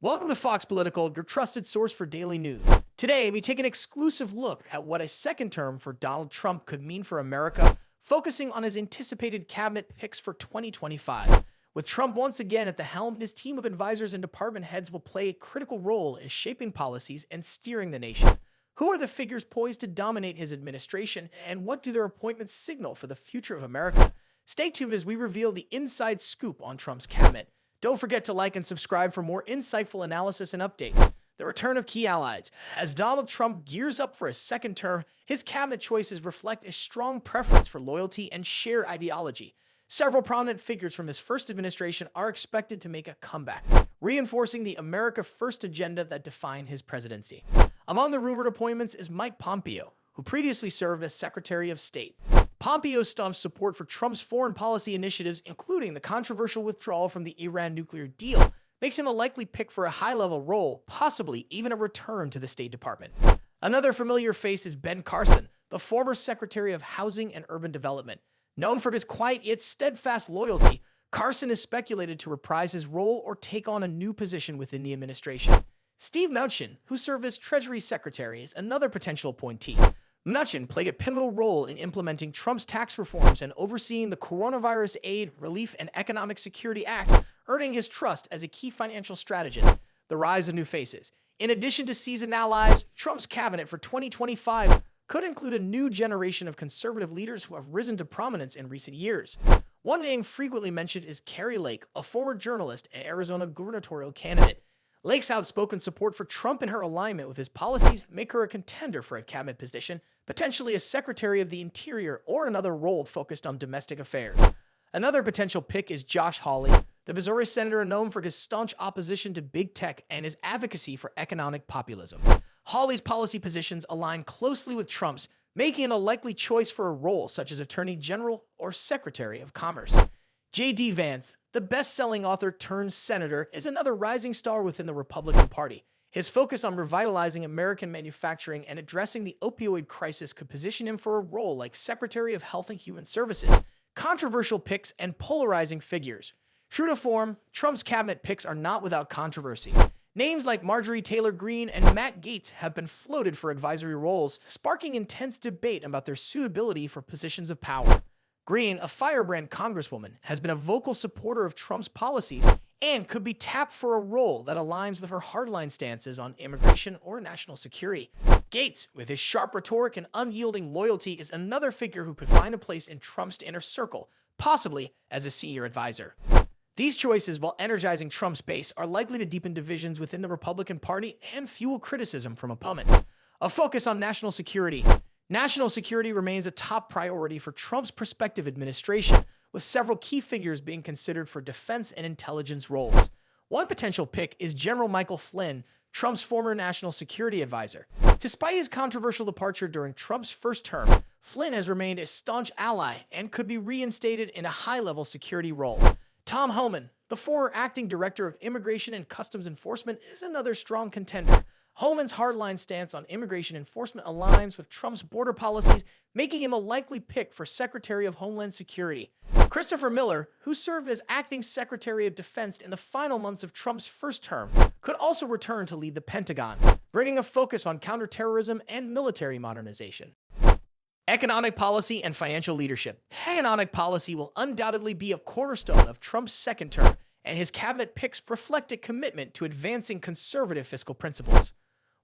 Welcome to FoxPolitical, your trusted source for daily news. Today, we take an exclusive look at what a second term for Donald Trump could mean for America, focusing on his anticipated cabinet picks for 2025. With Trump once again at the helm, his team of advisors and department heads will play a critical role in shaping policies and steering the nation. Who are the figures poised to dominate his administration, and what do their appointments signal for the future of America? Stay tuned as we reveal the inside scoop on Trump's cabinet. Don't forget to like and subscribe for more insightful analysis and updates. The return of key allies. As Donald Trump gears up for a second term, his cabinet choices reflect a strong preference for loyalty and shared ideology. Several prominent figures from his first administration are expected to make a comeback, reinforcing the America First agenda that defined his presidency. Among the rumored appointments is Mike Pompeo, who previously served as Secretary of State. Pompeo's staunch support for Trump's foreign policy initiatives, including the controversial withdrawal from the Iran nuclear deal, makes him a likely pick for a high-level role, possibly even a return to the State Department. Another familiar face is Ben Carson, the former Secretary of Housing and Urban Development. Known for his quiet yet steadfast loyalty, Carson is speculated to reprise his role or take on a new position within the administration. Steve Mnuchin, who served as Treasury Secretary, is another potential appointee. Mnuchin played a pivotal role in implementing Trump's tax reforms and overseeing the Coronavirus Aid, Relief, and Economic Security Act, earning his trust as a key financial strategist. The rise of new faces. In addition to seasoned allies, Trump's cabinet for 2025 could include a new generation of conservative leaders who have risen to prominence in recent years. One name frequently mentioned is Kari Lake, a former journalist and Arizona gubernatorial candidate. Lake's outspoken support for Trump and her alignment with his policies make her a contender for a cabinet position, potentially as Secretary of the Interior or another role focused on domestic affairs. Another potential pick is Josh Hawley, the Missouri senator known for his staunch opposition to big tech and his advocacy for economic populism. Hawley's policy positions align closely with Trump's, making it a likely choice for a role such as Attorney General or Secretary of Commerce. J.D. Vance, the best-selling author turned senator, is another rising star within the Republican Party. His focus on revitalizing American manufacturing and addressing the opioid crisis could position him for a role like Secretary of Health and Human Services. Controversial picks and polarizing figures. True to form, Trump's cabinet picks are not without controversy. Names like Marjorie Taylor Greene and Matt Gaetz have been floated for advisory roles, sparking intense debate about their suitability for positions of power. Greene, a firebrand congresswoman, has been a vocal supporter of Trump's policies and could be tapped for a role that aligns with her hardline stances on immigration or national security. Gaetz, with his sharp rhetoric and unyielding loyalty, is another figure who could find a place in Trump's inner circle, possibly as a senior advisor. These choices, while energizing Trump's base, are likely to deepen divisions within the Republican Party and fuel criticism from opponents. A focus on national security. National security remains a top priority for Trump's prospective administration, with several key figures being considered for defense and intelligence roles. One potential pick is General Michael Flynn, Trump's former national security advisor. Despite his controversial departure during Trump's first term, Flynn has remained a staunch ally and could be reinstated in a high-level security role. Tom Homan, the former acting director of Immigration and Customs Enforcement, is another strong contender. Homan's hardline stance on immigration enforcement aligns with Trump's border policies, making him a likely pick for Secretary of Homeland Security. Christopher Miller, who served as acting Secretary of Defense in the final months of Trump's first term, could also return to lead the Pentagon, bringing a focus on counterterrorism and military modernization. Economic policy and financial leadership. Economic policy will undoubtedly be a cornerstone of Trump's second term, and his cabinet picks reflect a commitment to advancing conservative fiscal principles.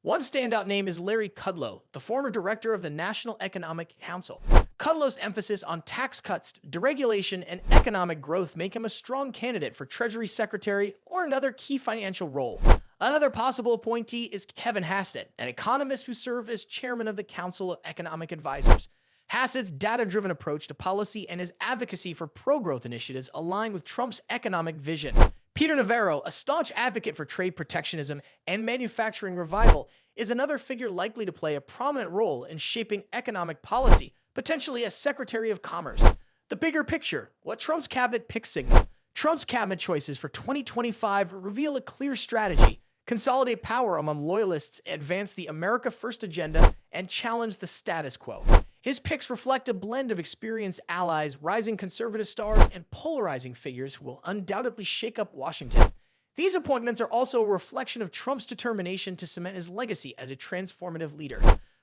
One standout name is Larry Kudlow, the former director of the National Economic Council. Kudlow's emphasis on tax cuts, deregulation, and economic growth make him a strong candidate for Treasury Secretary or another key financial role. Another possible appointee is Kevin Hassett, an economist who served as chairman of the Council of Economic Advisors. Hassett's data-driven approach to policy and his advocacy for pro-growth initiatives align with Trump's economic vision. Peter Navarro, a staunch advocate for trade protectionism and manufacturing revival, is another figure likely to play a prominent role in shaping economic policy, potentially as Secretary of Commerce. The bigger picture, what Trump's cabinet picks signal. Trump's cabinet choices for 2025 reveal a clear strategy, consolidate power among loyalists, advance the America First agenda, and challenge the status quo. His picks reflect a blend of experienced allies, rising conservative stars, and polarizing figures who will undoubtedly shake up Washington. These appointments are also a reflection of Trump's determination to cement his legacy as a transformative leader.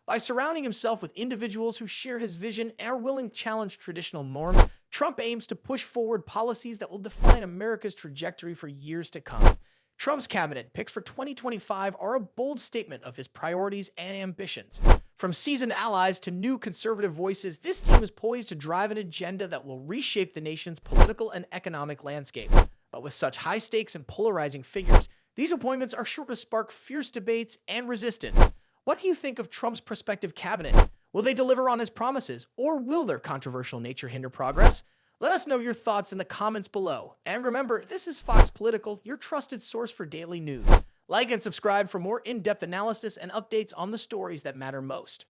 By surrounding himself with individuals who share his vision and are willing to challenge traditional norms, Trump aims to push forward policies that will define America's trajectory for years to come. Trump's cabinet picks for 2025 are a bold statement of his priorities and ambitions. From seasoned allies to new conservative voices, this team is poised to drive an agenda that will reshape the nation's political and economic landscape. But with such high stakes and polarizing figures, these appointments are sure to spark fierce debates and resistance. What do you think of Trump's prospective cabinet? Will they deliver on his promises, or will their controversial nature hinder progress? Let us know your thoughts in the comments below. And remember, this is Fox Political, your trusted source for daily news. Like and subscribe for more in-depth analysis and updates on the stories that matter most.